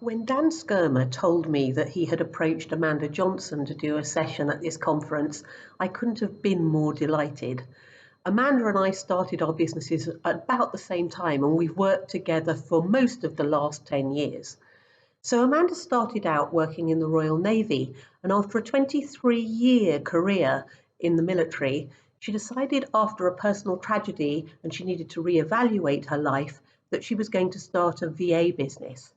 When Dan Skirmer told me that he had approached Amanda Johnson to do a session at this conference, I couldn't have been more delighted. Amanda and I started our businesses at about the same time, and we've worked together for most of the last 10 years. So Amanda started out working in the Royal Navy, and after a 23-year career in the military, she decided after a personal tragedy and she needed to reevaluate her life that she was going to start a VA business.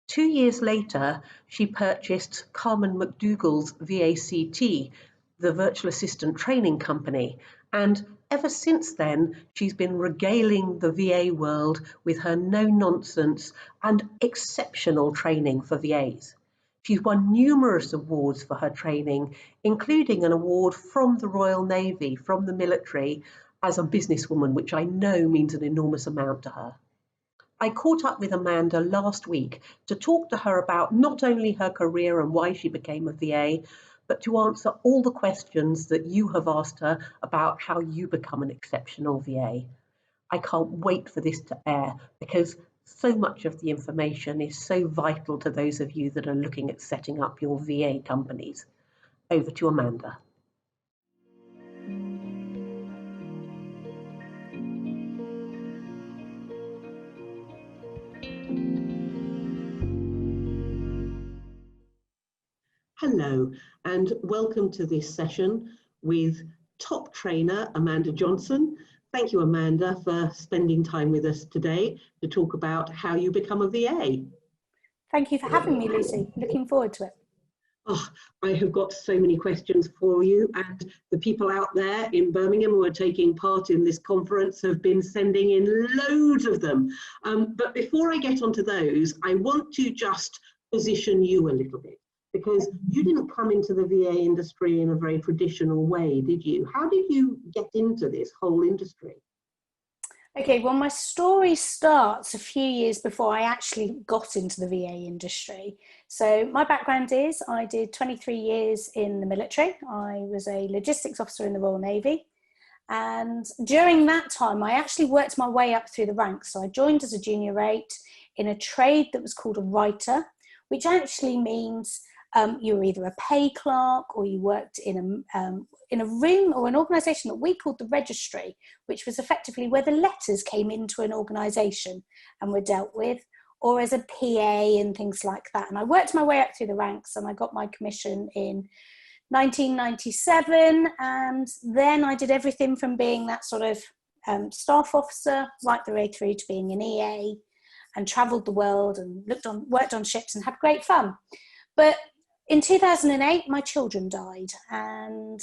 2 years later, she purchased Carmen McDougall's VACT, the virtual assistant training company, and ever since then, she's been regaling the VA world with her no-nonsense and exceptional training for VAs. She's won numerous awards for her training, including an award from the Royal Navy, from the military, as a businesswoman, which I know means an enormous amount to her. I caught up with Amanda last week to talk to her about not only her career and why she became a VA, but to answer all the questions that you have asked her about how you become an exceptional VA. I can't wait for this to air because so much of the information is so vital to those of you that are looking at setting up your VA companies. Over to Amanda. Hello, and welcome to this session with top trainer Amanda Johnson. Thank you, Amanda, for spending time with us today to talk about how you become a VA. Thank you for having me, Lucy. Looking forward to it. Oh, I have got so many questions for you, and the people out there in Birmingham who are taking part in this conference have been sending in loads of them. But before I get onto those, I want to just position you a little bit, because you didn't come into the VA industry in a very traditional way, did you? How did you get into this whole industry? Okay, well, my story starts a few years before I actually got into the VA industry. So my background is I did 23 years in the military. I was a logistics officer in the Royal Navy. And during that time, I actually worked my way up through the ranks. So I joined as a junior rate in a trade that was called a writer, which actually means you were either a pay clerk or you worked in a room or an organisation that we called the registry, which was effectively where the letters came into an organisation and were dealt with, or as a PA and things like that. And I worked my way up through the ranks and I got my commission in 1997. And then I did everything from being that sort of staff officer right the way through to being an EA, and travelled the world and worked on ships and had great fun. But in 2008, my children died, and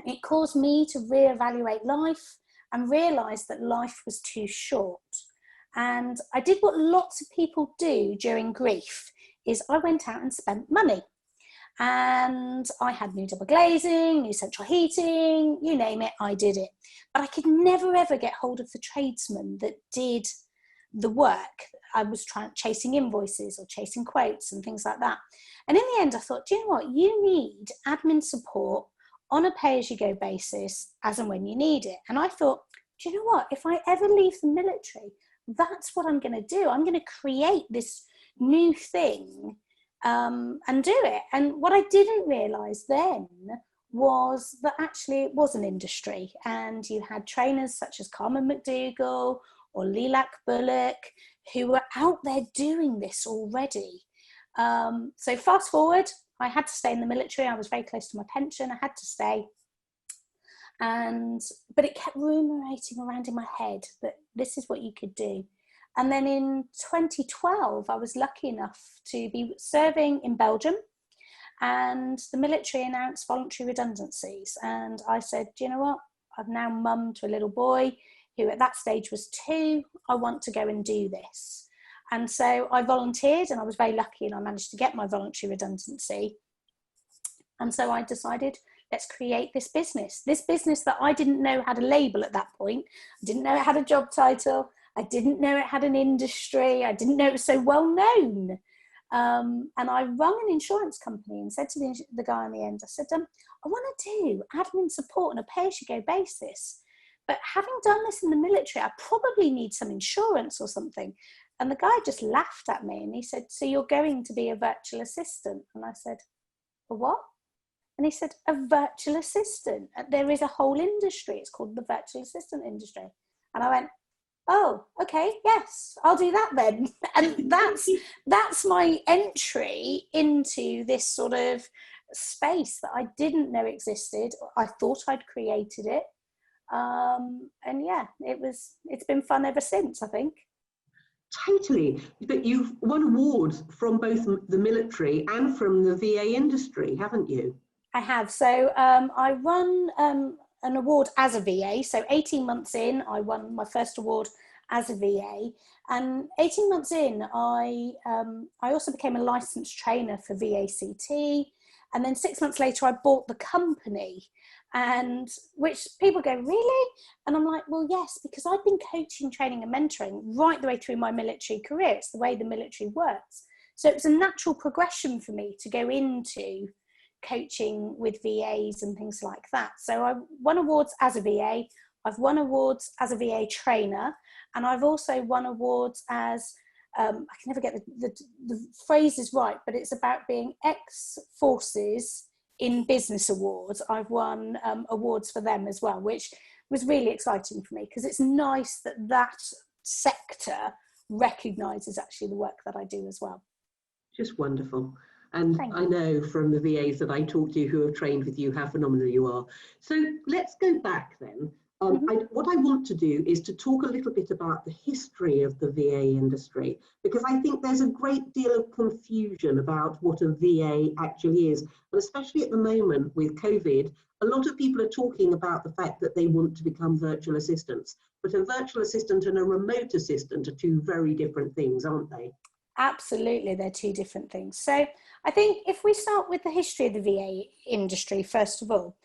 it caused me to reevaluate life and realise that life was too short. And I did what lots of people do during grief, is I went out and spent money. And I had new double glazing, new central heating, you name it, I did it. But I could never ever get hold of the tradesman that did the work. I was chasing invoices or chasing quotes and things like that. And in the end, I thought, do you know what? You need admin support on a pay-as-you-go basis as and when you need it. And I thought, do you know what? If I ever leave the military, that's what I'm going to do. I'm going to create this new thing and do it. And what I didn't realise then was that actually it was an industry, and you had trainers such as Carmen McDougall or Lilac Bullock who were out there doing this already. So fast forward, I had to stay in the military. I was very close to my pension. I had to stay. But it kept ruminating around in my head that this is what you could do. And then in 2012, I was lucky enough to be serving in Belgium, and the military announced voluntary redundancies. And I said, do you know what? I've now mum to a little boy who at that stage was 2. I want to go and do this. And so I volunteered, and I was very lucky, and I managed to get my voluntary redundancy. And so I decided, let's create this business that I didn't know had a label at that point. I didn't know it had a job title. I didn't know it had an industry. I didn't know it was so well known. And I rang an insurance company and said to the guy in the end, I said, I want to do admin support on a pay-as-you-go basis. But having done this in the military, I probably need some insurance or something. And the guy just laughed at me and he said, so you're going to be a virtual assistant? And I said, a what? And he said, a virtual assistant. There is a whole industry. It's called the virtual assistant industry. And I went, oh, okay, yes, I'll do that then. And that's my entry into this sort of space that I didn't know existed. I thought I'd created it. And yeah, it's been fun ever since, I think. Totally. But you've won awards from both the military and from the VA industry, haven't you? I have. So I won an award as a VA. So 18 months in, I won my first award as a VA. And 18 months in, I also became a licensed trainer for VACT. And then 6 months later, I bought the company. And which people go, really? And I'm like, well, yes, because I've been coaching, training and mentoring right the way through my military career. It's the way the military works. So it was a natural progression for me to go into coaching with VAs and things like that. So I won awards as a VA. I've won awards as a VA trainer. And I've also won awards as, I can never get the phrases right, but it's about being ex-forces in business awards. I've won awards for them as well, which was really exciting for me because it's nice that sector recognises actually the work that I do as well. Just wonderful. And I know from the VAs that I talk to who have trained with you how phenomenal you are. So let's go back then. What I want to do is to talk a little bit about the history of the VA industry, because I think there's a great deal of confusion about what a VA actually is. And especially at the moment with COVID, a lot of people are talking about the fact that they want to become virtual assistants. But a virtual assistant and a remote assistant are two very different things, aren't they? Absolutely, they're two different things. So I think if we start with the history of the VA industry, first of all,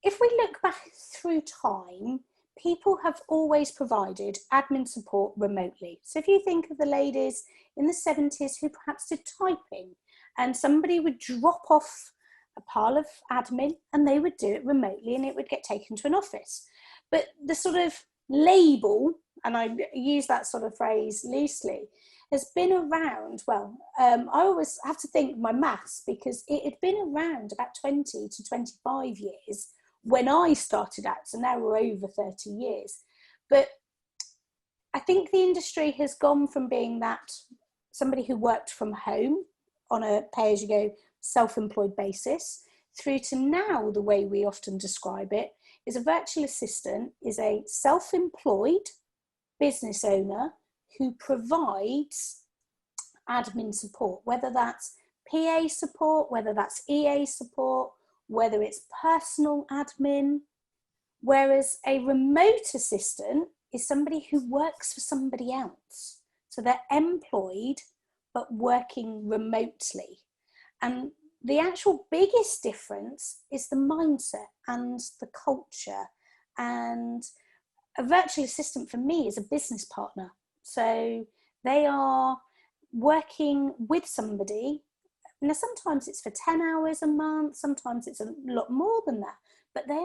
if we look back through time, people have always provided admin support remotely. So if you think of the ladies in the 70s who perhaps did typing, and somebody would drop off a pile of admin and they would do it remotely and it would get taken to an office. But the sort of label, and I use that sort of phrase loosely, has been around, well, I always have to think my maths, because it had been around about 20 to 25 years when I started out, so now we're over 30 years. But I think the industry has gone from being that somebody who worked from home on a pay-as-you-go self-employed basis, through to now the way we often describe it is a virtual assistant is a self-employed business owner who provides admin support, whether that's PA support, whether that's EA support, whether it's personal admin, whereas a remote assistant is somebody who works for somebody else. So they're employed, but working remotely. And the actual biggest difference is the mindset and the culture. And a virtual assistant for me is a business partner. So they are working with somebody. Now, sometimes it's for 10 hours a month, sometimes it's a lot more than that, but they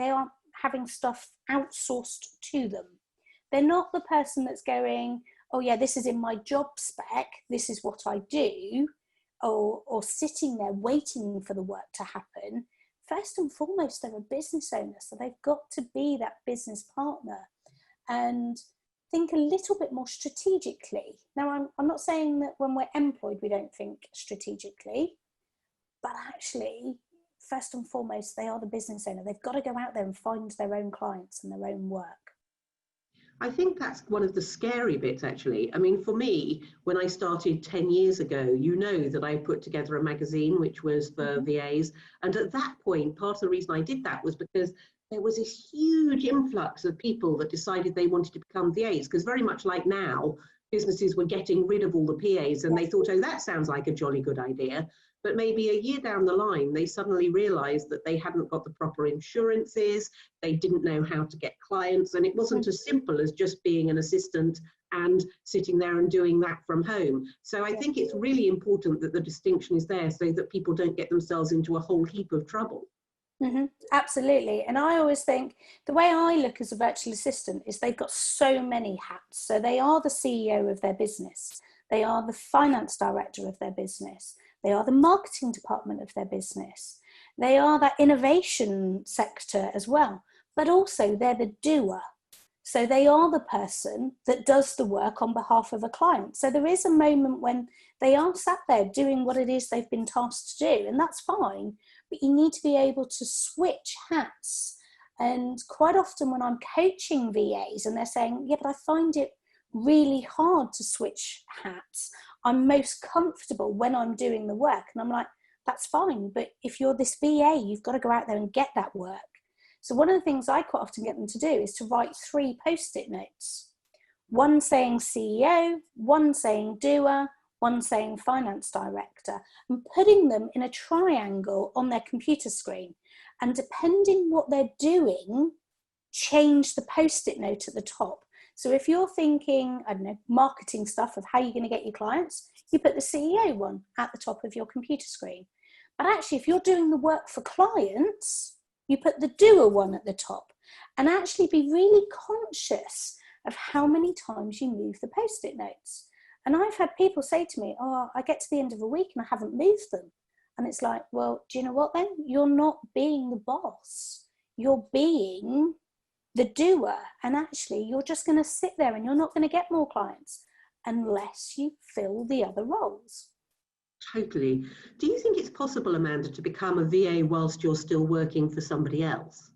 are having stuff outsourced to them. They're not the person that's going, oh yeah, this is in my job spec, this is what I do, or sitting there waiting for the work to happen. First and foremost, they're a business owner, so they've got to be that business partner and think a little bit more strategically. Now, I'm not saying that when we're employed, we don't think strategically, but actually, first and foremost, they are the business owner. They've got to go out there and find their own clients and their own work. I think that's one of the scary bits, actually. I mean, for me, when I started 10 years ago, you know that I put together a magazine which was for VAs. And at that point, part of the reason I did that was because there was this huge influx of people that decided they wanted to become VAs, because very much like now, businesses were getting rid of all the PAs and they thought, oh, that sounds like a jolly good idea. But maybe a year down the line, they suddenly realized that they hadn't got the proper insurances, they didn't know how to get clients, and it wasn't as simple as just being an assistant and sitting there and doing that from home. So I think it's really important that the distinction is there so that people don't get themselves into a whole heap of trouble. Absolutely. And I always think the way I look as a virtual assistant is they've got so many hats. So they are the CEO of their business, they are the finance director of their business, they are the marketing department of their business, they are that innovation sector as well, but also they're the doer. So they are the person that does the work on behalf of a client. So there is a moment when they are sat there doing what it is they've been tasked to do, and that's fine. But you need to be able to switch hats. And quite often when I'm coaching VAs and they're saying, yeah, but I find it really hard to switch hats. I'm most comfortable when I'm doing the work. And I'm like, that's fine. But if you're this VA, you've got to go out there and get that work. So one of the things I quite often get them to do is to write 3 post-it notes. One saying CEO, one saying doer, one saying finance director, and putting them in a triangle on their computer screen. And depending what they're doing, change the post-it note at the top. So if you're thinking, I don't know, marketing stuff of how you're going to get your clients, you put the CEO one at the top of your computer screen. But actually, if you're doing the work for clients, you put the doer one at the top, and actually be really conscious of how many times you move the post-it notes. And I've had people say to me, oh, I get to the end of a week and I haven't moved them. And it's like, well, do you know what then? You're not being the boss. You're being the doer. And actually, you're just going to sit there and you're not going to get more clients unless you fill the other roles. Totally. Do you think it's possible, Amanda, to become a VA whilst you're still working for somebody else?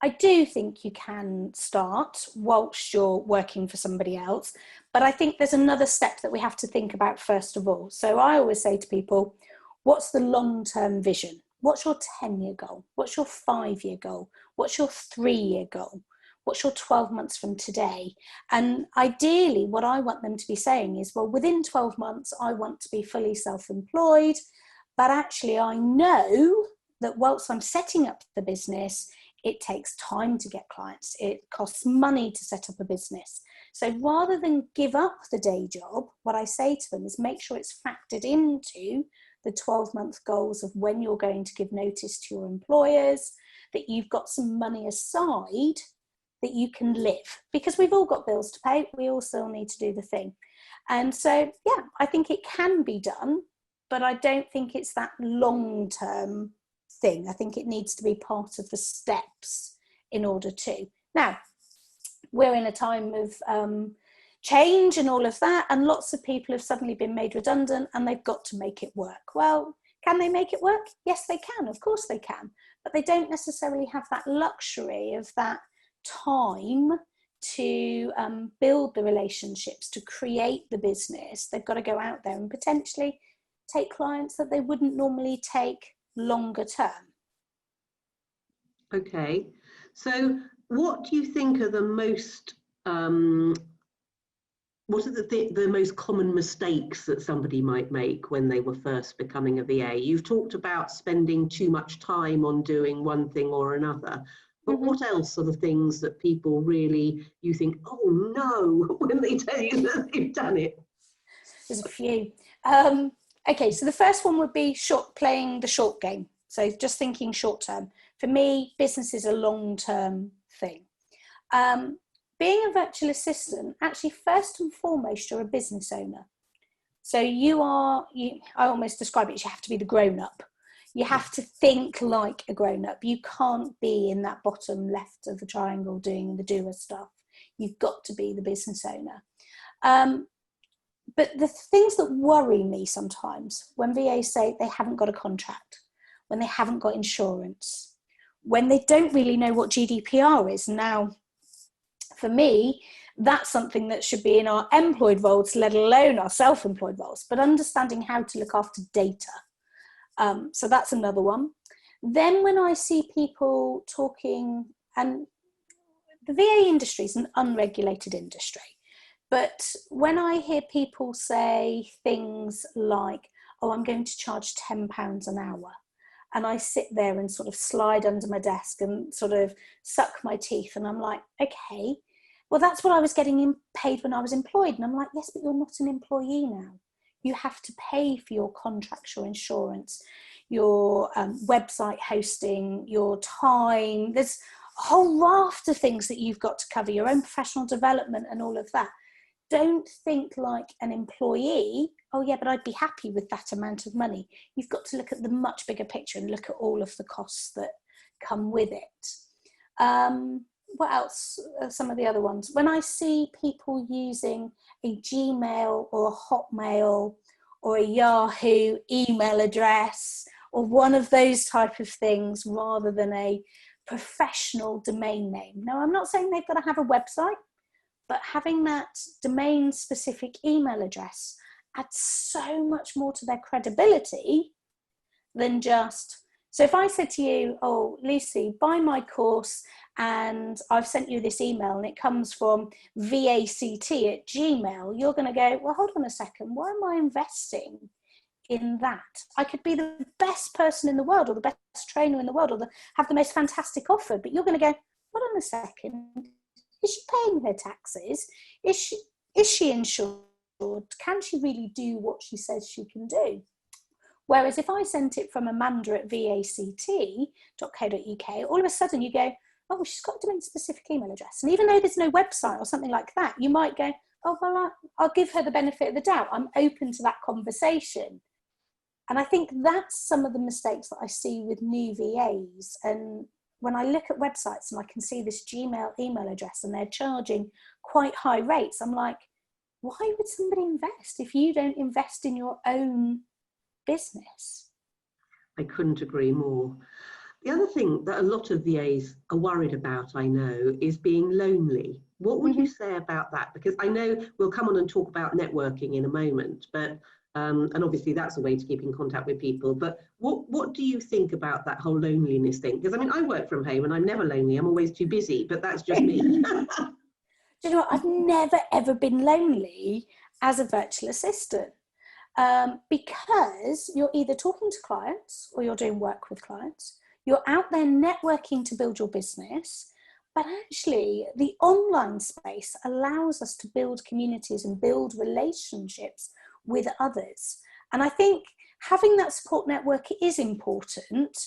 I do think you can start whilst you're working for somebody else, but I think there's another step that we have to think about first of all. So I always say to people, what's the long-term vision? What's your 10-year goal? What's your 5-year goal? What's your 3-year goal? What's your 12 months from today? And ideally, what I want them to be saying is, well, within 12 months, I want to be fully self-employed, but actually I know that whilst I'm setting up the business, it takes time to get clients. It costs money to set up a business. So rather than give up the day job, what I say to them is make sure it's factored into the 12-month goals of when you're going to give notice to your employers, that you've got some money aside that you can live. Because we've all got bills to pay. We all still need to do the thing. And so, yeah, I think it can be done, but I don't think it's that long-term thing. I think it needs to be part of the steps in order to. Now, we're in a time of change and all of that, and lots of people have suddenly been made redundant and they've got to make it work. Well, can they make it work? Yes, they can. Of course they can. But they don't necessarily have that luxury of that time to build the relationships, to create the business. They've got to go out there and potentially take clients that they wouldn't normally take longer term. Okay, so what do you think are the most what are the most common mistakes that somebody might make when they were first becoming a VA? You've talked about spending too much time on doing one thing or another, but what else are the things that people really, you think, oh no, when they tell you that they've done it? There's a few. Okay, so the first one would be playing the short game. So just thinking short term. For me, business is a long-term thing. Being a virtual assistant, actually, first and foremost, you're a business owner. So I almost describe it as you have to be the grown-up. You have to think like a grown-up. You can't be in that bottom left of the triangle doing the doer stuff. You've got to be the business owner. But the things that worry me sometimes when VAs say they haven't got a contract, when they haven't got insurance, when they don't really know what GDPR is. Now, for me, that's something that should be in our employed roles, let alone our self-employed roles, but understanding how to look after data. So that's another one. Then when I see people talking, and the VA industry is an unregulated industry, but when I hear people say things like, oh, I'm going to charge £10 an hour, and I sit there and sort of slide under my desk and sort of suck my teeth, and I'm like, okay, well, that's what I was getting paid when I was employed. And I'm like, yes, but you're not an employee now. You have to pay for your contracts, your insurance, your website hosting, your time. There's a whole raft of things that you've got to cover, your own professional development and all of that. Don't think like an employee, oh yeah, but I'd be happy with that amount of money. You've got to look at the much bigger picture and look at all of the costs that come with it. What else are some of the other ones? When I see people using a Gmail or a Hotmail or a Yahoo email address or one of those type of things rather than a professional domain name. Now, I'm not saying they've got to have a website, but having that domain specific email address adds so much more to their credibility than just, so if I said to you, oh, Lucy, buy my course and I've sent you this email and it comes from VACT@Gmail, you're going to go, well, hold on a second, why am I investing in that? I could be the best person in the world or the best trainer in the world or have the most fantastic offer, but you're going to go, hold on a second, is she paying her taxes? Is she insured? Can she really do what she says she can do? Whereas if I sent it from amanda@vact.co.uk, all of a sudden you go, oh, she's got a domain-specific email address. And even though there's no website or something like that, you might go, oh, well, I'll give her the benefit of the doubt. I'm open to that conversation. And I think that's some of the mistakes that I see with new VAs. And when I look at websites and I can see this Gmail email address and they're charging quite high rates, I'm like, why would somebody invest if you don't invest in your own business? I couldn't agree more. The other thing that a lot of VAs are worried about, I know, is being lonely. What would you say about that? Because I know we'll come on and talk about networking in a moment, but and obviously that's a way to keep in contact with people. But what do you think about that whole loneliness thing? Because I mean, I work from home and I'm never lonely. I'm always too busy, but that's just me. Do you know what? I've never ever been lonely as a virtual assistant. Because you're either talking to clients or you're doing work with clients. You're out there networking to build your business, but actually the online space allows us to build communities and build relationships with others. And I think having that support network is important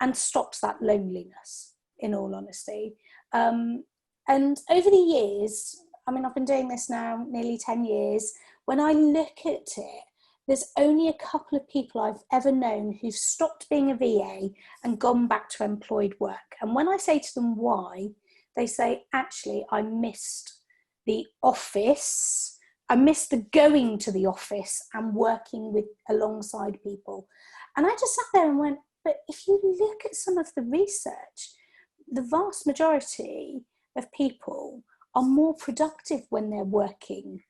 and stops that loneliness, in all honesty. And over the years, I mean, I've been doing this now nearly 10 years. When I look at it, there's only a couple of people I've ever known who've stopped being a VA and gone back to employed work. And when I say to them why, they say, actually, I missed the office. I missed the going to the office and working with alongside people. And I just sat there and went, but if you look at some of the research, the vast majority of people are more productive when they're working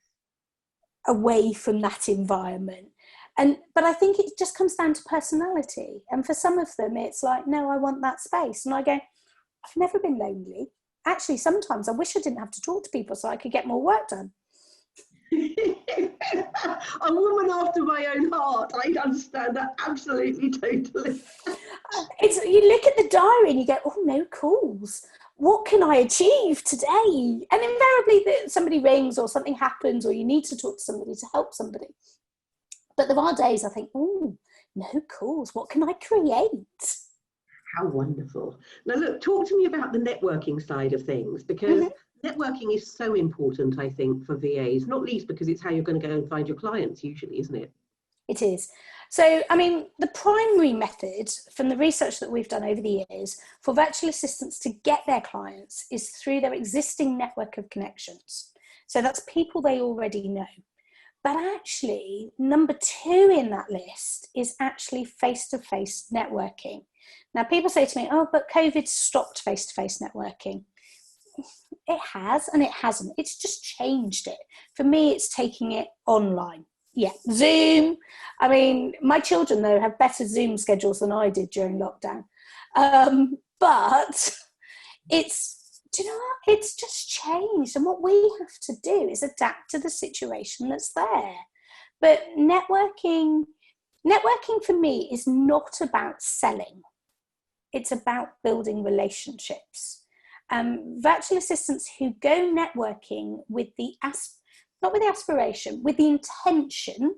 away from that environment. But I think it just comes down to personality. And for some of them, it's like, no, I want that space. And I go, I've never been lonely. Actually, sometimes I wish I didn't have to talk to people so I could get more work done. A woman after my own heart. I understand that absolutely, totally. You look at the diary and you go, oh, no calls. What can I achieve today? And invariably somebody rings or something happens or you need to talk to somebody to help somebody. But there are days I think, oh, no calls. What can I create? How wonderful. Now, look, talk to me about the networking side of things, because networking is so important, I think, for VAs, not least because it's how you're going to go and find your clients usually, isn't it? It is. So, I mean, the primary method from the research that we've done over the years for virtual assistants to get their clients is through their existing network of connections. So that's people they already know. But actually, number 2 in that list is actually face-to-face networking. Now, people say to me, oh, but COVID stopped face-to-face networking. It has and it hasn't. It's just changed it. For me, it's taking it online. Yeah, Zoom. I mean, my children, though, have better Zoom schedules than I did during lockdown. But do you know what? It's just changed. And what we have to do is adapt to the situation that's there. But networking for me is not about selling. It's about building relationships. Virtual assistants who go networking with the not with the aspiration, with the intention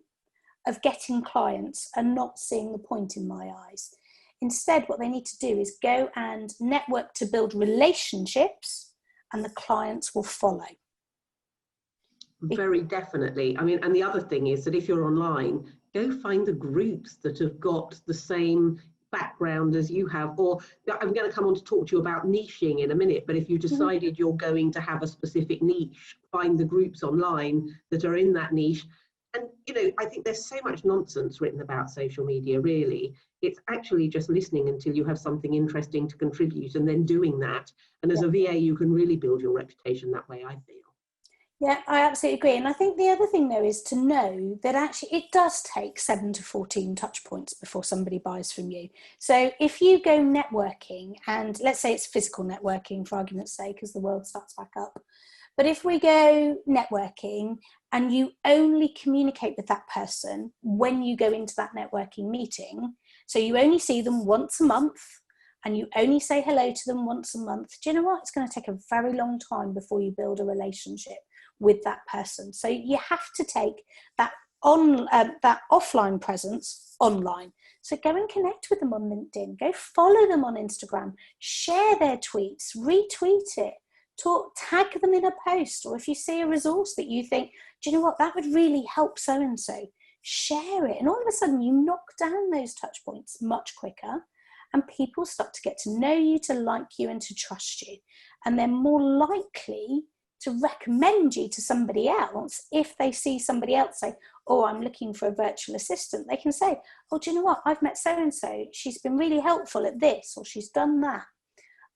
of getting clients are not seeing the point in my eyes. Instead, what they need to do is go and network to build relationships, and the clients will follow. Very definitely. I mean, and the other thing is that if you're online, go find the groups that have got the same background as you have. Or I'm going to come on to talk to you about niching in a minute, but if you decided you're going to have a specific niche, find the groups online that are in that niche. And, you know, I think there's so much nonsense written about social media, really. It's actually just listening until you have something interesting to contribute and then doing that. And as a VA, you can really build your reputation that way, I feel. Yeah, I absolutely agree. And I think the other thing, though, is to know that actually it does take 7 to 14 touch points before somebody buys from you. So if you go networking, and let's say it's physical networking for argument's sake, as the world starts back up. But if we go networking and you only communicate with that person when you go into that networking meeting, so you only see them once a month and you only say hello to them once a month, do you know what? It's going to take a very long time before you build a relationship with that person. So you have to take that that offline presence online. So go and connect with them on LinkedIn, go follow them on Instagram, share their tweets, retweet it, tag them in a post, or if you see a resource that you think, do you know what, that would really help so-and-so, share it. And all of a sudden you knock down those touch points much quicker, and people start to get to know you, to like you, and to trust you. And they're more likely to recommend you to somebody else. If they see somebody else say, oh, I'm looking for a virtual assistant, they can say, oh, do you know what, I've met so-and-so, she's been really helpful at this, or she's done that.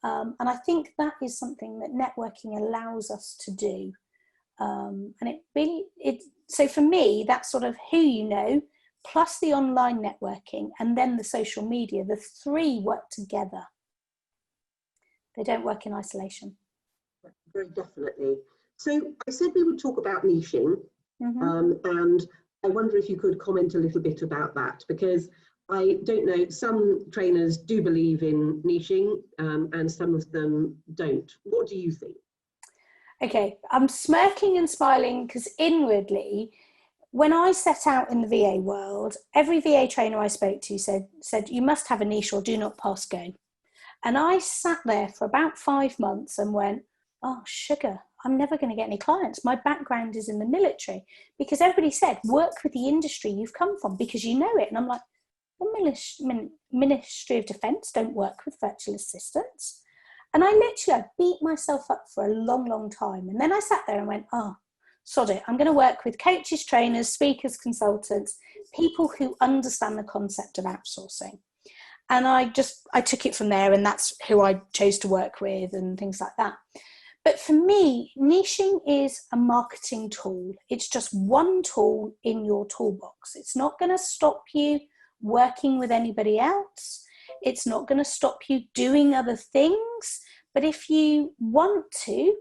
And I think that is something that networking allows us to do. And so for me, that's sort of who you know, plus the online networking, and then the social media. The three work together. They don't work in isolation. Very definitely. So I said we would talk about niching, and I wonder if you could comment a little bit about that, because I don't know, some trainers do believe in niching, and some of them don't. What do you think? Okay, I'm smirking and smiling because inwardly, when I set out in the VA world, every VA trainer I spoke to said you must have a niche or do not pass go. And I sat there for about 5 months and went, oh, sugar, I'm never going to get any clients. My background is in the military, because everybody said, work with the industry you've come from because you know it. And I'm like, the Ministry of Defence don't work with virtual assistants. And I beat myself up for a long, long time. And then I sat there and went, oh, sod it. I'm going to work with coaches, trainers, speakers, consultants, people who understand the concept of outsourcing. And I took it from there, and that's who I chose to work with and things like that. But for me, niching is a marketing tool. It's just one tool in your toolbox. It's not going to stop you working with anybody else. It's not going to stop you doing other things. But if you want to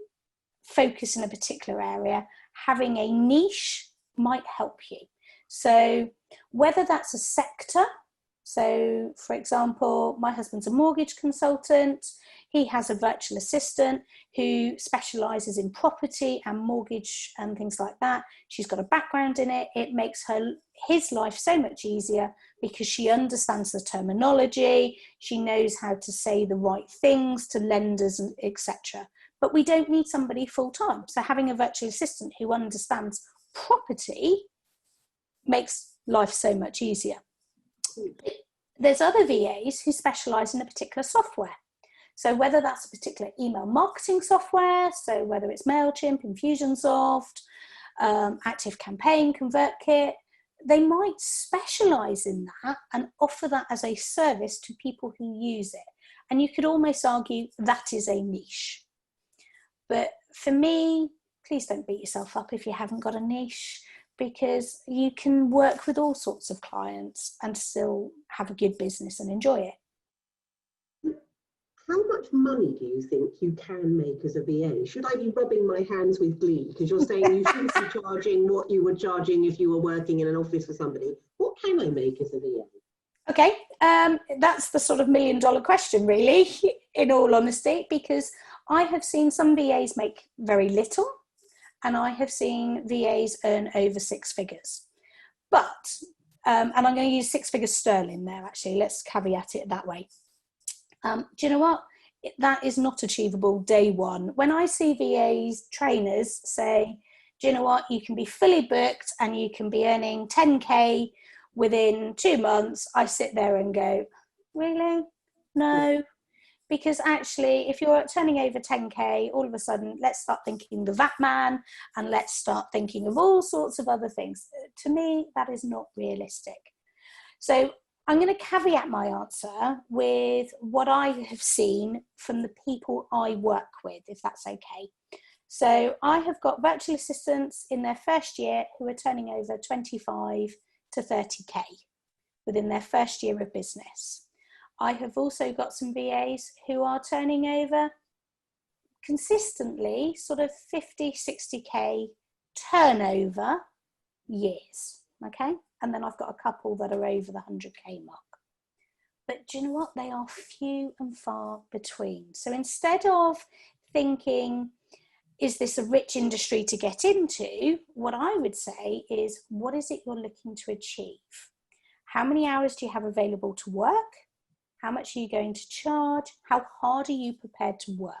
focus in a particular area, having a niche might help you. So whether that's a sector, so for example, my husband's a mortgage consultant. He has a virtual assistant who specialises in property and mortgage and things like that. She's got a background in it. It makes his life so much easier because she understands the terminology. She knows how to say the right things to lenders, etc. But we don't need somebody full-time. So having a virtual assistant who understands property makes life so much easier. There's other VAs who specialise in a particular software. So whether that's a particular email marketing software, so whether it's MailChimp, Infusionsoft, ActiveCampaign, ConvertKit, they might specialise in that and offer that as a service to people who use it. And you could almost argue that is a niche. But for me, please don't beat yourself up if you haven't got a niche, because you can work with all sorts of clients and still have a good business and enjoy it. How much money do you think you can make as a VA? Should I be rubbing my hands with glee? Because you're saying you shouldn't be charging what you were charging if you were working in an office for somebody. What can I make as a VA? Okay, that's the sort of $1 million question, really, in all honesty, because I have seen some VAs make very little, and I have seen VAs earn over 6 figures. But And I'm going to use 6 figures sterling there, actually. Let's caveat it that way. Do you know what? That is not achievable day one. When I see VAs, trainers say, do you know what? You can be fully booked and you can be earning 10K within 2 months. I sit there and go, really? No. Because actually, if you're turning over 10K, all of a sudden, let's start thinking the VAT man and let's start thinking of all sorts of other things. To me, that is not realistic. So I'm going to caveat my answer with what I have seen from the people I work with, if that's okay. So I have got virtual assistants in their first year who are turning over 25 to 30K within their first year of business. I have also got some VAs who are turning over consistently sort of 50, 60K turnover years, okay? And then I've got a couple that are over the 100K mark. But do you know what? They are few and far between. So instead of thinking, is this a rich industry to get into? What I would say is, what is it you're looking to achieve? How many hours do you have available to work? How much are you going to charge? How hard are you prepared to work?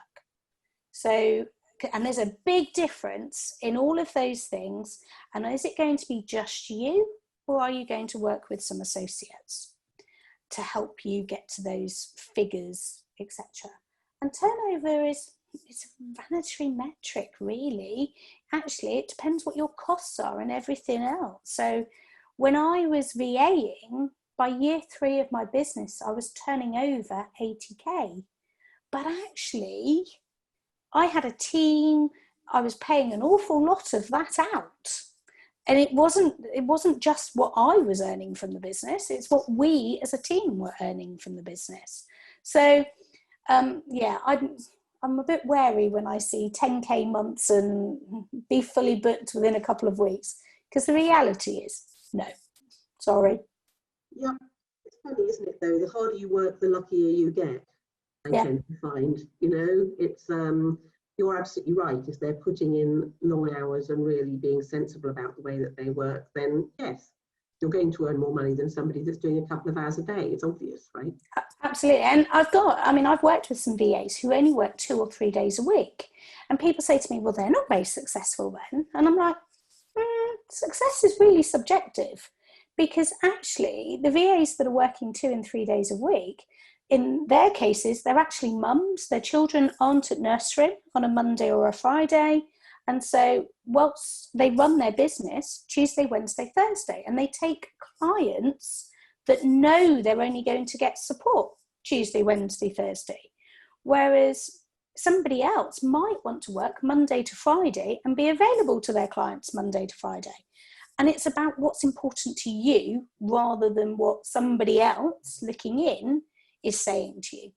So, and there's a big difference in all of those things. And is it going to be just you, or are you going to work with some associates to help you get to those figures, etc.? And turnover it's a vanity metric, really. Actually, it depends what your costs are and everything else. So when I was VAing, by year 3 of my business, I was turning over 80K. But actually, I had a team. I was paying an awful lot of that out. And it wasn't just what I was earning from the business. It's what we as a team were earning from the business. So, yeah, I'm a bit wary when I see 10K months and be fully booked within a couple of weeks. Because the reality is, no, sorry. Yeah, it's funny, isn't it, though? The harder you work, the luckier you get, I tend to find. You know, it's you're absolutely right. If they're putting in long hours and really being sensible about the way that they work, then yes, you're going to earn more money than somebody that's doing a couple of hours a day. It's obvious, right? Absolutely. And I've worked with some VAs who only work 2 or 3 days a week. And people say to me, well, they're not very successful then. And I'm like, success is really subjective. Because actually, the VAs that are working 2 and 3 days a week, in their cases, they're actually mums. Their children aren't at nursery on a Monday or a Friday. And so whilst they run their business Tuesday, Wednesday, Thursday, and they take clients that know they're only going to get support Tuesday, Wednesday, Thursday. Whereas somebody else might want to work Monday to Friday and be available to their clients Monday to Friday. And it's about what's important to you rather than what somebody else looking in is saying to you.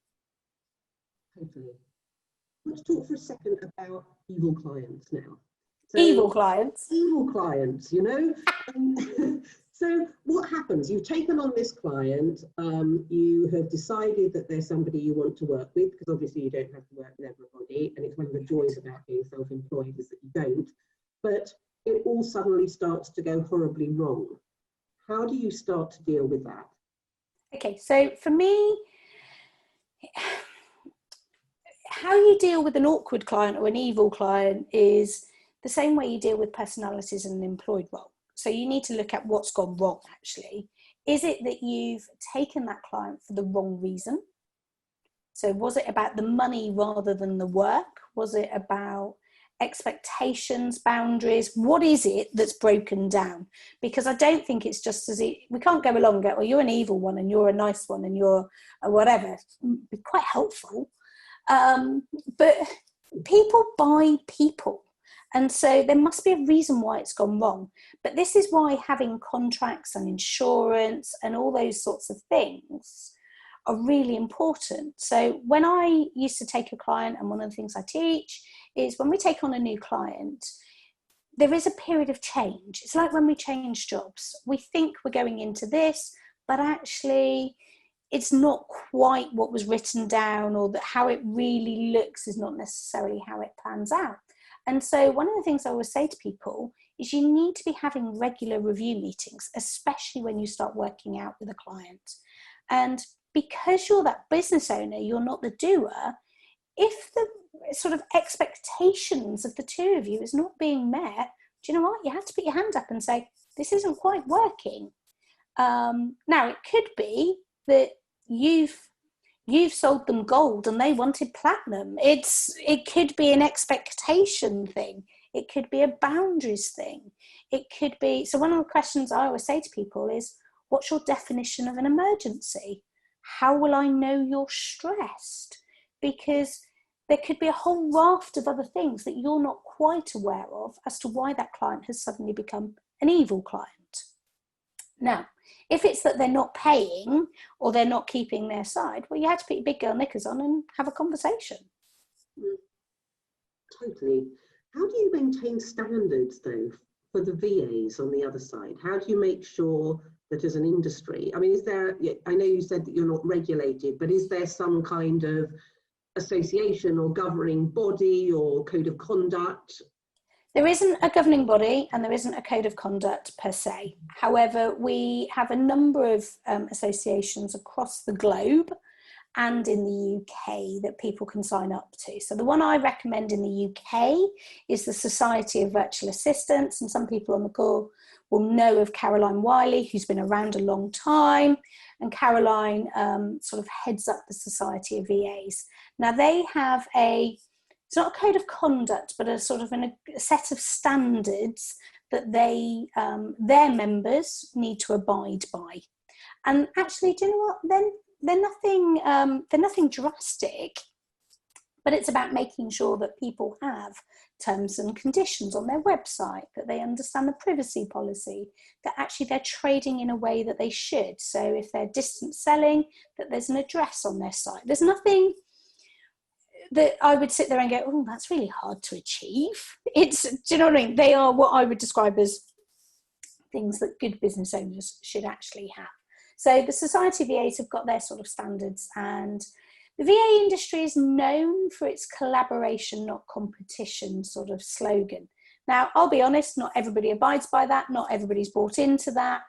Totally. Let's talk for a second about evil clients now. So, evil clients, you know. So what happens? You've taken on this client, you have decided that there's somebody you want to work with, because obviously you don't have to work with everybody, and it's one of the joys about being self-employed is that you don't. But it all suddenly starts to go horribly wrong. How do you start to deal with that? Okay, so for me, how you deal with an awkward client or an evil client is the same way you deal with personalities in an employed role. So you need to look at what's gone wrong, actually. Is it that you've taken that client for the wrong reason? So was it about the money rather than the work? Was it about expectations, boundaries? What is it that's broken down? Because I don't think it's just we can't go along and go, well, you're an evil one and you're a nice one and you're a whatever. It'd be quite helpful. But people buy people. And so there must be a reason why it's gone wrong. But this is why having contracts and insurance and all those sorts of things are really important. So when I used to take a client, and one of the things I teach is when we take on a new client, there is a period of change. It's like when we change jobs. We think we're going into this, but actually it's not quite what was written down, or that how it really looks is not necessarily how it pans out. And so one of the things I always say to people is you need to be having regular review meetings, especially when you start working out with a client. And because you're that business owner, you're not the doer, if the sort of expectations of the two of you is not being met, do you know what? You have to put your hand up and say, this isn't quite working. Now, it could be that you've sold them gold and they wanted platinum. It could be an expectation thing. It could be a boundaries thing. It could be, so one of the questions I always say to people is, what's your definition of an emergency? How will I know you're stressed? Because there could be a whole raft of other things that you're not quite aware of as to why that client has suddenly become an evil client. Now, if it's that they're not paying or they're not keeping their side, well, you had to put your big girl knickers on and have a conversation. Totally. How do you maintain standards, though, for the VAs on the other side? How do you make sure that as an industry, I mean, is there, I know you said that you're not regulated, but is there some kind of association or governing body or code of conduct? There isn't a governing body and there isn't a code of conduct per se. However, we have a number of associations across the globe and in the UK that people can sign up to. So the one I recommend in the UK is the Society of Virtual Assistants, and some people on the call will know of Caroline Wiley, who's been around a long time, and Caroline sort of heads up the Society of VAs. Now they have it's not a code of conduct, but a sort of a set of standards that their members need to abide by. And actually, do you know what? They're nothing drastic, but it's about making sure that people have terms and conditions on their website, that they understand the privacy policy, that actually they're trading in a way that they should. So if they're distance selling, that there's an address on their site. There's nothing that I would sit there and go, oh, that's really hard to achieve. Do you know what I mean? They are what I would describe as things that good business owners should actually have. So the Society of VAs have got their sort of standards, and the VA industry is known for its collaboration, not competition sort of slogan. Now, I'll be honest, not everybody abides by that. Not everybody's bought into that.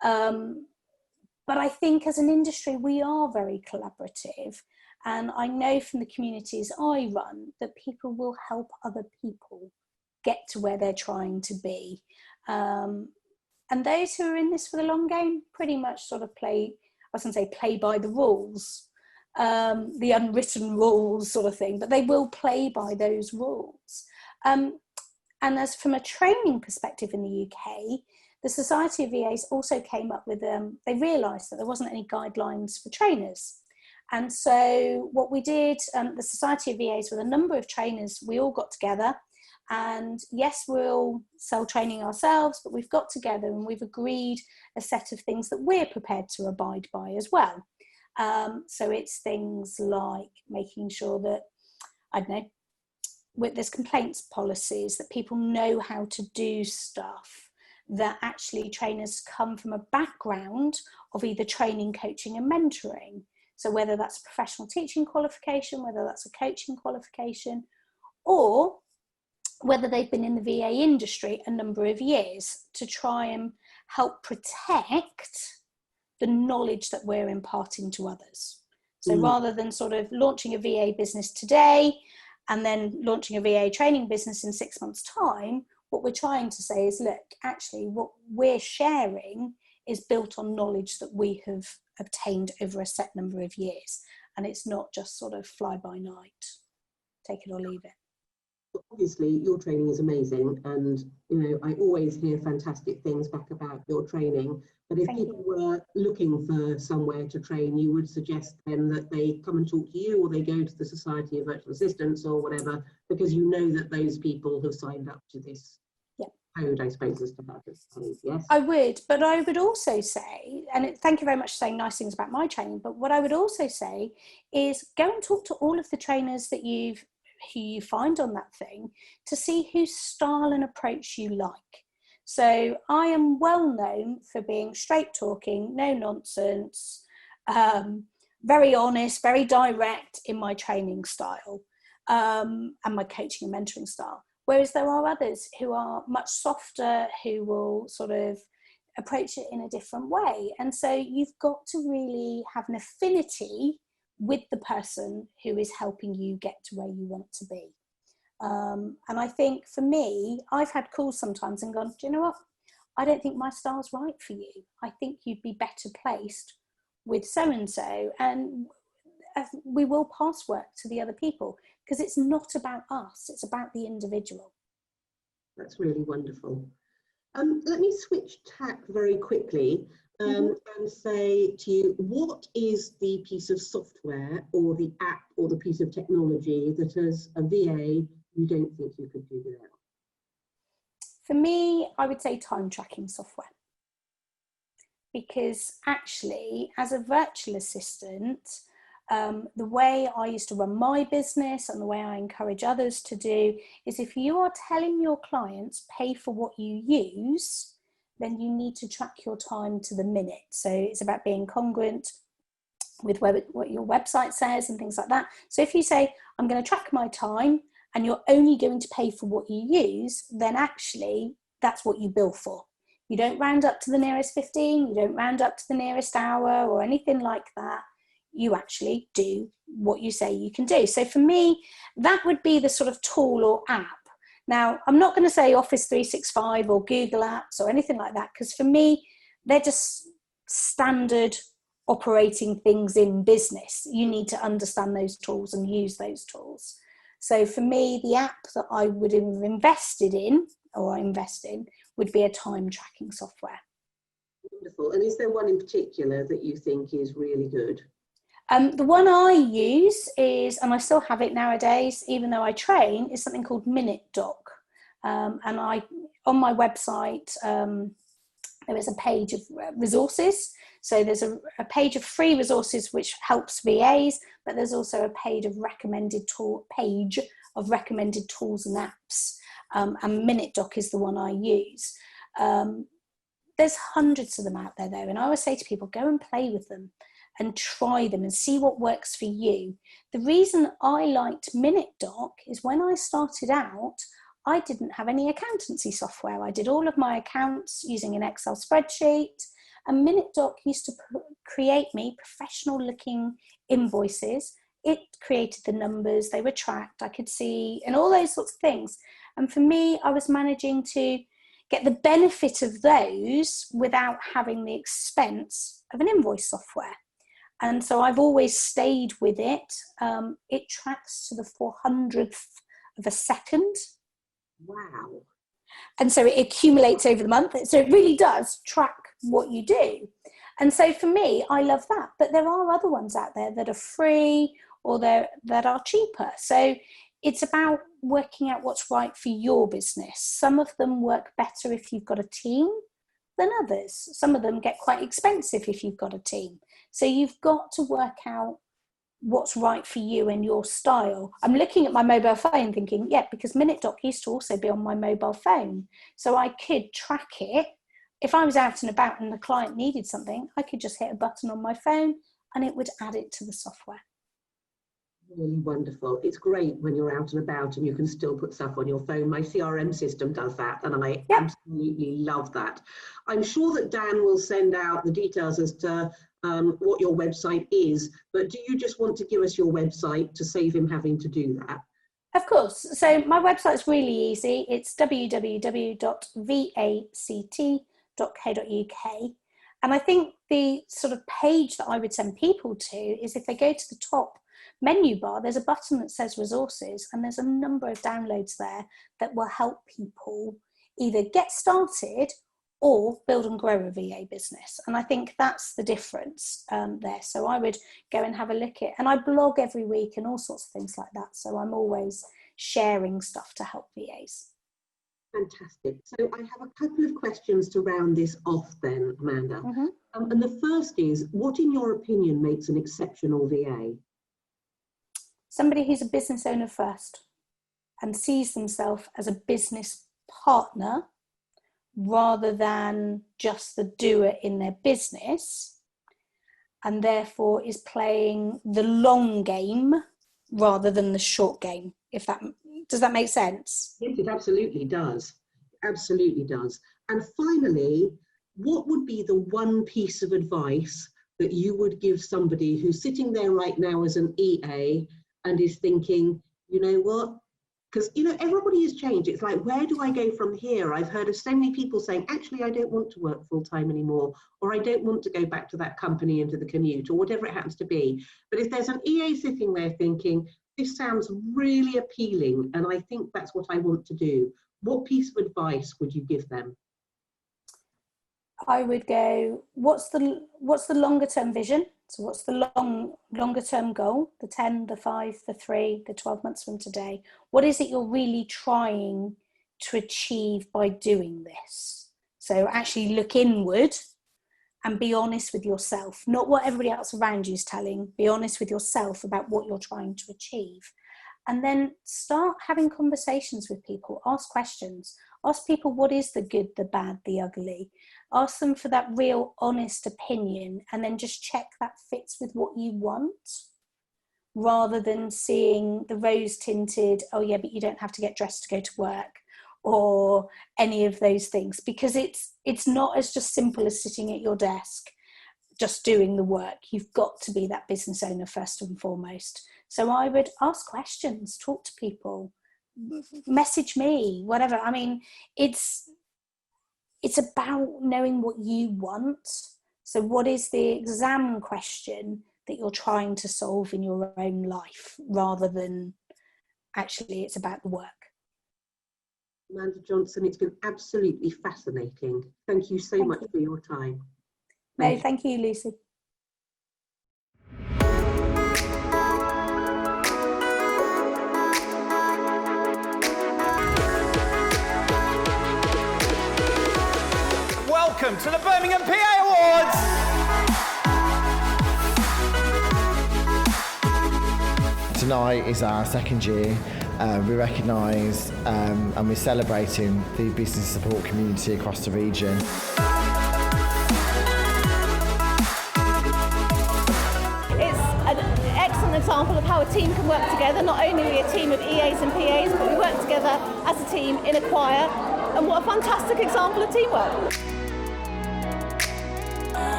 But I think as an industry, we are very collaborative. And I know from the communities I run that people will help other people get to where they're trying to be. And those who are in this for the long game pretty much sort of play by the rules, the unwritten rules sort of thing, but they will play by those rules. And as from a training perspective in the UK, the Society of VAs also came up with, they realised that there wasn't any guidelines for trainers. And so what we did, the Society of VAs with a number of trainers, we all got together, and yes, we'll sell training ourselves, but we've got together and we've agreed a set of things that we're prepared to abide by as well. So it's things like making sure that, I don't know, with there's complaints policies, that people know how to do stuff, that actually trainers come from a background of either training, coaching and mentoring. So whether that's a professional teaching qualification, whether that's a coaching qualification, or whether they've been in the VA industry a number of years, to try and help protect the knowledge that we're imparting to others. So rather than sort of launching a VA business today and then launching a VA training business in 6 months' time, what we're trying to say is, look, actually what we're sharing is built on knowledge that we have obtained over a set number of years. And it's not just sort of fly by night, take it or leave it. Obviously, your training is amazing, and I always hear fantastic things back about your training. But if people were looking for somewhere to train, you would suggest then that they come and talk to you, or they go to the Society of Virtual Assistants or whatever, because you know that those people have signed up to this code, I suppose, as to how to say, yes? I would, but I would also say, and thank you very much for saying nice things about my training, but what I would also say is go and talk to all of the trainers that who you find on that thing, to see whose style and approach you like. So I am well known for being straight talking, no nonsense, very honest, very direct in my training style, and my coaching and mentoring style. Whereas there are others who are much softer, who will sort of approach it in a different way. And so you've got to really have an affinity with the person who is helping you get to where you want to be. And I think for me, I've had calls sometimes and gone, do you know what? I don't think my style's right for you. I think you'd be better placed with so-and-so. And we will pass work to the other people, because it's not about us, it's about the individual. That's really wonderful. Let me switch tack very quickly and say to you, what is the piece of software or the app or the piece of technology that as a VA you don't think you could do without? For me, I would say time tracking software. Because actually, as a virtual assistant, the way I used to run my business and the way I encourage others to do is, if you are telling your clients pay for what you use, then you need to track your time to the minute. So it's about being congruent with what your website says and things like that. So if you say, I'm going to track my time, and you're only going to pay for what you use, then actually that's what you bill for. You don't round up to the nearest 15, you don't round up to the nearest hour or anything like that. You actually do what you say you can do. So for me, that would be the sort of tool or app. Now, I'm not going to say Office 365 or Google Apps or anything like that, because for me, they're just standard operating things in business. You need to understand those tools and use those tools. So for me, the app that I would have invested in or invest in would be a time tracking software. Wonderful. And is there one in particular that you think is really good? The one I use is, and I still have it nowadays, even though I train, is something called MinuteDoc. And on my website, there is a page of resources. So there's a page of free resources which helps VAs, but there's also a page of recommended tools and apps. And MinuteDoc is the one I use. There's hundreds of them out there though, and I always say to people, go and play with them and try them and see what works for you. The reason I liked MinuteDoc is when I started out, I didn't have any accountancy software. I did all of my accounts using an Excel spreadsheet, and MinuteDoc used to create me professional looking invoices. It created the numbers, they were tracked, I could see, and all those sorts of things. And for me, I was managing to get the benefit of those without having the expense of an invoice software. And so I've always stayed with it. It tracks to the 400th of a second. Wow. And so it accumulates over the month. So it really does track what you do. And so for me, I love that. But there are other ones out there that are free or that are cheaper. So it's about working out what's right for your business. Some of them work better if you've got a team than others. Some of them get quite expensive if you've got a team. So you've got to work out what's right for you and your style. I'm looking at my mobile phone thinking, yeah, because MinuteDoc used to also be on my mobile phone. So I could track it. If I was out and about and the client needed something, I could just hit a button on my phone and it would add it to the software. Really wonderful. It's great when you're out and about and you can still put stuff on your phone. My CRM system does that, and I absolutely love that. I'm sure that Dan will send out the details as to what your website is, but do you just want to give us your website to save him having to do that? Of course. So my website's really easy. It's www.vact.co.uk. And I think the sort of page that I would send people to is if they go to the top menu bar, there's a button that says resources, and there's a number of downloads there that will help people either get started or build and grow a VA business. And I think that's the difference there. So I would go and have a look at, and I blog every week and all sorts of things like that. So I'm always sharing stuff to help VAs. Fantastic. So I have a couple of questions to round this off then, Amanda. And the first is, what in your opinion makes an exceptional VA? Somebody who's a business owner first and sees themselves as a business partner rather than just the doer in their business, and therefore is playing the long game rather than the short game, if that Does that make sense? Yes, it absolutely does. Absolutely does. And finally, what would be the one piece of advice that you would give somebody who's sitting there right now as an EA and is thinking, you know what? Because, you know, everybody has changed. It's like, where do I go from here? I've heard of so many people saying, actually, I don't want to work full time anymore, or I don't want to go back to that company and to the commute, or whatever it happens to be. But if there's an EA sitting there thinking, this sounds really appealing, and I think that's what I want to do, what piece of advice would you give them? I would go, what's the longer term vision? So what's the longer term goal? The 10, the 5, the 3, the 12 months from today. What is it you're really trying to achieve by doing this? So actually look inward and be honest with yourself, not what everybody else around you is telling. Be honest with yourself about what you're trying to achieve. And then start having conversations with people. Ask questions. Ask people, what is the good, the bad, the ugly? Ask them for that real honest opinion, and then just check that fits with what you want, rather than seeing the rose tinted, oh yeah, but you don't have to get dressed to go to work, or any of those things, because it's not as just simple as sitting at your desk just doing the work. You've got to be that business owner first and foremost. So I would ask questions, talk to people, message me, whatever. I mean, it's about knowing what you want. So what is the exam question that you're trying to solve in your own life, rather than actually it's about the work. Amanda Johnson, it's been absolutely fascinating. Thank you so much for your time. No, thank you, Lucy. Welcome to the Birmingham PA Awards! Tonight is our second year. We recognise and we're celebrating the business support community across the region. Example of how a team can work together. Not only are we a team of EAs and PAs, but we work together as a team in a choir, and what a fantastic example of teamwork.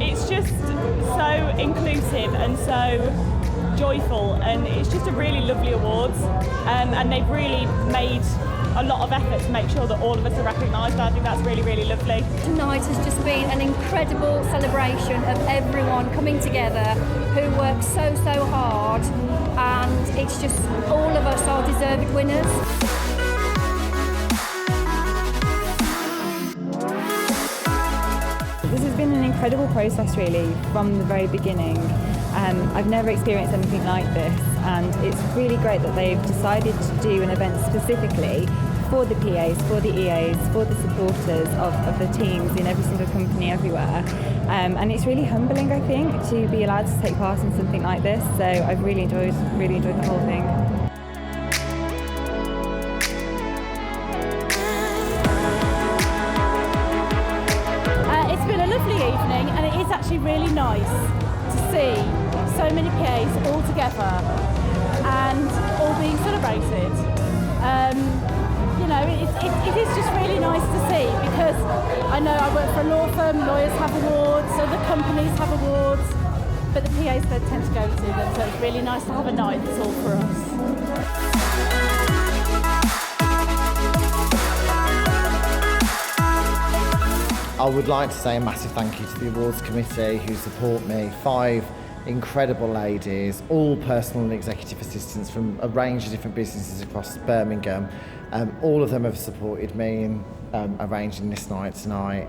It's just so inclusive and so joyful, and it's just a really lovely awards, and they've really made a lot of effort to make sure that all of us are recognised. I think that's really, really lovely. Tonight has just been an incredible celebration of everyone coming together who work so hard, and it's just all of us are deserved winners. This has been an incredible process really from the very beginning. I've never experienced anything like this, and it's really great that they've decided to do an event specifically for the PAs, for the EAs, for the supporters of the teams in every single company everywhere. And it's really humbling, I think, to be allowed to take part in something like this. So I've really enjoyed the whole thing. It's been a lovely evening, and it is actually really nice to see so many PAs all together and all being celebrated. You know, it is just really nice to see, because I know I work for a law firm, lawyers have awards, other companies have awards, but the PAs they tend to go to them, so it's really nice to have a night that's all for us. I would like to say a massive thank you to the awards committee who support me. 5 incredible ladies, all personal and executive assistants from a range of different businesses across Birmingham. All of them have supported me in arranging this night tonight.